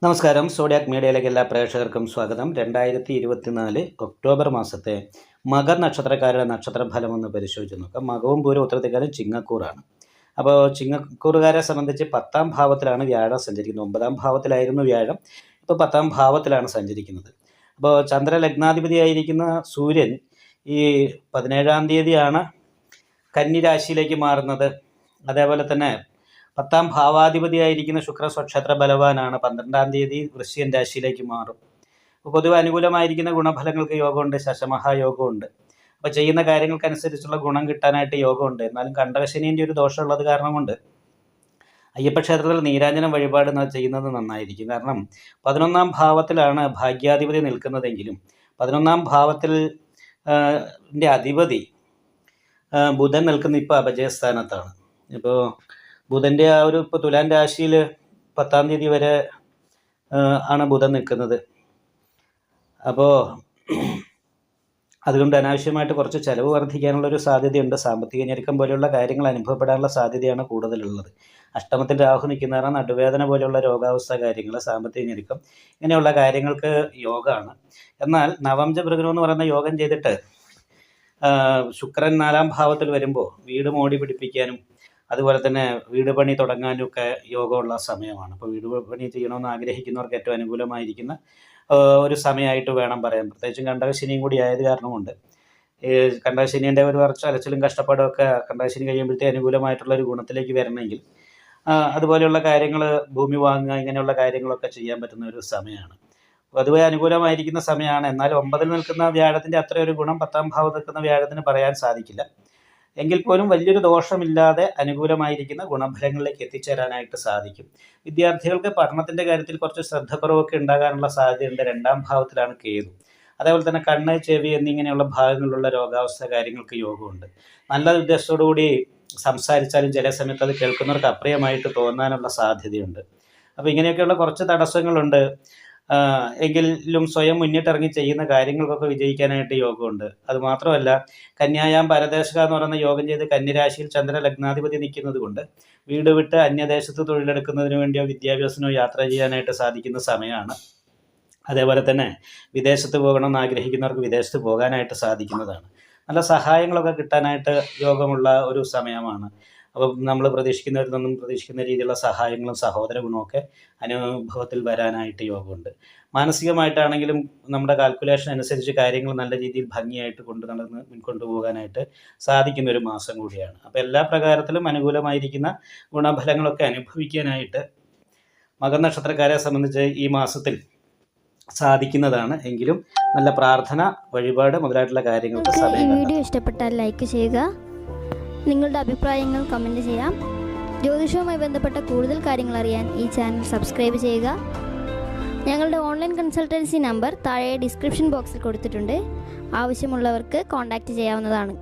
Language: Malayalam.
നമസ്കാരം. സോഡിയാക് മീഡിയയിലേക്ക് എല്ലാ പ്രേക്ഷകർക്കും സ്വാഗതം. 2024 ഒക്ടോബർ മാസത്തെ മകർ നക്ഷത്രക്കാരുടെ നക്ഷത്രഫലം ഒന്ന് പരിശോധിച്ച് നോക്കാം. മകവും പൂരം ഉത്രത്തിക്കാരും ചിങ്ങക്കൂറാണ്. അപ്പോൾ ചിങ്ങക്കൂറുകാരെ സംബന്ധിച്ച് 10ാം ഭാവത്തിലാണ് വ്യാഴം സഞ്ചരിക്കുന്നത്. 9ാം ഭാവത്തിലായിരുന്നു വ്യാഴം, ഇപ്പോൾ 10ാം ഭാവത്തിലാണ് സഞ്ചരിക്കുന്നത്. അപ്പോൾ ചന്ദ്രലഗ്നാധിപതിയായിരിക്കുന്ന സൂര്യൻ ഈ 17ാം തീയതിയാണ് കന്നി രാശിയിലേക്ക് മാറുന്നത്. അതേപോലെ തന്നെ 10ാം ഭാവാധിപതിയായിരിക്കുന്ന ശുക്ര സ്വക്ഷേത്ര ബലവാനാണ്. 12ാം തീയതി വൃശ്ചികൻ രാശിയിലേക്ക് മാറും. അപ്പോൾ പൊതുവെ അനുകൂലമായിരിക്കുന്ന ഗുണഫലങ്ങൾക്ക് യോഗമുണ്ട്, ശശമഹായോഗമുണ്ട്. അപ്പോൾ ചെയ്യുന്ന കാര്യങ്ങൾക്കനുസരിച്ചുള്ള ഗുണം കിട്ടാനായിട്ട് യോഗമുണ്ട്. എന്നാലും കണ്ടകശനീൻ്റെ ഒരു ദോഷമുള്ളത് കാരണം കൊണ്ട് അയ്യപ്പക്ഷേത്രത്തിൽ നീരാഞ്ജനം വഴിപാട് ചെയ്യുന്നത് നന്നായിരിക്കും. കാരണം 11ാം ഭാവത്തിലാണ് ഭാഗ്യാധിപതി നിൽക്കുന്നതെങ്കിലും 11ാം ഭാവത്തിൽ അധിപതി ബുധൻ നിൽക്കുന്ന ഇപ്പോൾ അപജയസ്ഥാനത്താണ്. ഇപ്പോൾ ബുധൻ്റെ ആ ഒരു ഇപ്പോൾ തുലാൻ രാശിയിൽ 10ാം തീയതി വരെ ആണ് ബുധൻ നിൽക്കുന്നത്. അപ്പോൾ അതുകൊണ്ട് അനാവശ്യമായിട്ട് കുറച്ച് ചിലവ് വർദ്ധിക്കാനുള്ളൊരു സാധ്യതയുണ്ട്. സാമ്പത്തിക ഞെരുക്കം പോലെയുള്ള കാര്യങ്ങൾ അനുഭവപ്പെടാനുള്ള സാധ്യതയാണ് കൂടുതലുള്ളത്. അഷ്ടമത്തിൽ രാഹു നിൽക്കുന്നതാണ് നടുവേദന പോലെയുള്ള രോഗാവസ്ഥ കാര്യങ്ങൾ, സാമ്പത്തിക ഞെരുക്കം, ഇങ്ങനെയുള്ള കാര്യങ്ങൾക്ക് യോഗമാണ്. എന്നാൽ നവംജ ഭൃഗനം എന്ന് പറയുന്ന യോഗം ചെയ്തിട്ട് ശുക്രൻ 4ാം ഭാവത്തിൽ വരുമ്പോൾ വീട് മോടി പിടിപ്പിക്കാനും അതുപോലെ തന്നെ വീട് പണി തുടങ്ങാനും ഒക്കെ യോഗമുള്ള സമയമാണ്. അപ്പോൾ വീട് പണി ചെയ്യണമെന്ന് ആഗ്രഹിക്കുന്നവർക്ക് ഏറ്റവും അനുകൂലമായിരിക്കുന്ന ഒരു സമയമായിട്ട് വേണം പറയാൻ. പ്രത്യേകിച്ചും കണ്ടകശനിയും കൂടി ആയത് കാരണം കൊണ്ട് കണ്ടകശനീൻ്റെ ഒരു കുറച്ച് അലച്ചിലും കഷ്ടപ്പാടും ഒക്കെ കണ്ടകശനി കഴിയുമ്പോഴത്തേ അനുകൂലമായിട്ടുള്ള ഒരു ഗുണത്തിലേക്ക് വരണമെങ്കിൽ അതുപോലെയുള്ള കാര്യങ്ങൾ, ഭൂമി വാങ്ങുക, ഇങ്ങനെയുള്ള കാര്യങ്ങളൊക്കെ ചെയ്യാൻ പറ്റുന്ന ഒരു സമയമാണ്. പൊതുവെ അനുകൂലമായിരിക്കുന്ന സമയമാണ്. എന്നാൽ 9ൽ നിൽക്കുന്ന വ്യാഴത്തിൻ്റെ അത്രയൊരു ഗുണം 10ാം ഭാവം നിൽക്കുന്ന വ്യാഴത്തിന് പറയാൻ സാധിക്കില്ല. എങ്കിൽ പോലും വലിയൊരു ദോഷമില്ലാതെ അനുകൂലമായിരിക്കുന്ന ഗുണഫലങ്ങളിലേക്ക് എത്തിച്ചേരാനായിട്ട് സാധിക്കും. വിദ്യാർത്ഥികൾക്ക് പഠനത്തിൻ്റെ കാര്യത്തിൽ കുറച്ച് ശ്രദ്ധക്കുറവൊക്കെ ഉണ്ടാകാനുള്ള സാധ്യതയുണ്ട്. 2ാം ഭാവത്തിലാണ് കേതു. അതേപോലെ തന്നെ കണ്ണ്, ചെവി എന്നിങ്ങനെയുള്ള ഭാഗങ്ങളിലുള്ള രോഗാവസ്ഥ കാര്യങ്ങൾക്ക് യോഗമുണ്ട്. നല്ല ഉദ്ദേശത്തോടുകൂടി സംസാരിച്ചാലും ചില സമയത്ത് അത് കേൾക്കുന്നവർക്ക് അപ്രിയമായിട്ട് തോന്നാനുള്ള സാധ്യതയുണ്ട്. അപ്പോൾ ഇങ്ങനെയൊക്കെയുള്ള കുറച്ച് തടസ്സങ്ങളുണ്ട്. എങ്കിലും സ്വയം മുന്നിട്ടിറങ്ങി ചെയ്യുന്ന കാര്യങ്ങൾക്കൊക്കെ വിജയിക്കാനായിട്ട് യോഗമുണ്ട്. അതുമാത്രമല്ല, കന്യായാം പരദേശക എന്ന് പറയുന്ന യോഗം ചെയ്ത് കന്യരാശിയിൽ ചന്ദ്ര ലഗ്നാധിപതി നിൽക്കുന്നത് കൊണ്ട് വീട് വിട്ട് അന്യദേശത്ത് തൊഴിലെടുക്കുന്നതിന് വേണ്ടിയോ വിദ്യാഭ്യാസത്തിനോ യാത്ര ചെയ്യാനായിട്ട് സാധിക്കുന്ന സമയമാണ്. അതേപോലെ തന്നെ വിദേശത്ത് പോകണമെന്ന് ആഗ്രഹിക്കുന്നവർക്ക് വിദേശത്ത് പോകാനായിട്ട് സാധിക്കുന്നതാണ്. നല്ല സഹായങ്ങളൊക്കെ കിട്ടാനായിട്ട് യോഗമുള്ള ഒരു സമയമാണ്. അപ്പം നമ്മൾ പ്രതീക്ഷിക്കുന്നവരിൽ നിന്നും പ്രതീക്ഷിക്കുന്ന രീതിയിലുള്ള സഹായങ്ങളും സഹോദര ഗുണമൊക്കെ അനുഭവത്തിൽ വരാനായിട്ട് യോഗമുണ്ട്. മാനസികമായിട്ടാണെങ്കിലും നമ്മുടെ കാൽക്കുലേഷൻ അനുസരിച്ച് കാര്യങ്ങൾ നല്ല രീതിയിൽ ഭംഗിയായിട്ട് കൊണ്ടുപോകാനായിട്ട് സാധിക്കുന്ന ഒരു മാസം കൂടിയാണ്. അപ്പോൾ എല്ലാ പ്രകാരത്തിലും അനുകൂലമായിരിക്കുന്ന ഗുണഫലങ്ങളൊക്കെ അനുഭവിക്കാനായിട്ട് മകർ നക്ഷത്രക്കാരെ സംബന്ധിച്ച് ഈ മാസത്തിൽ സാധിക്കുന്നതാണ്. എങ്കിലും നല്ല പ്രാർത്ഥന, വഴിപാട് മുതലായിട്ടുള്ള കാര്യങ്ങൾക്ക് ഈ വീഡിയോ ഇഷ്ടപ്പെട്ടാൽ ലൈക്ക് ചെയ്യുക. നിങ്ങളുടെ അഭിപ്രായങ്ങൾ കമൻറ്റ് ചെയ്യാം. ജ്യോതിഷവുമായി ബന്ധപ്പെട്ട കൂടുതൽ കാര്യങ്ങൾ അറിയാൻ ഈ ചാനൽ സബ്സ്ക്രൈബ് ചെയ്യുക. ഞങ്ങളുടെ ഓൺലൈൻ കൺസൾട്ടൻസി നമ്പർ താഴെ ഡിസ്ക്രിപ്ഷൻ ബോക്സിൽ കൊടുത്തിട്ടുണ്ട്. ആവശ്യമുള്ളവർക്ക് കോൺടാക്റ്റ് ചെയ്യാവുന്നതാണ്.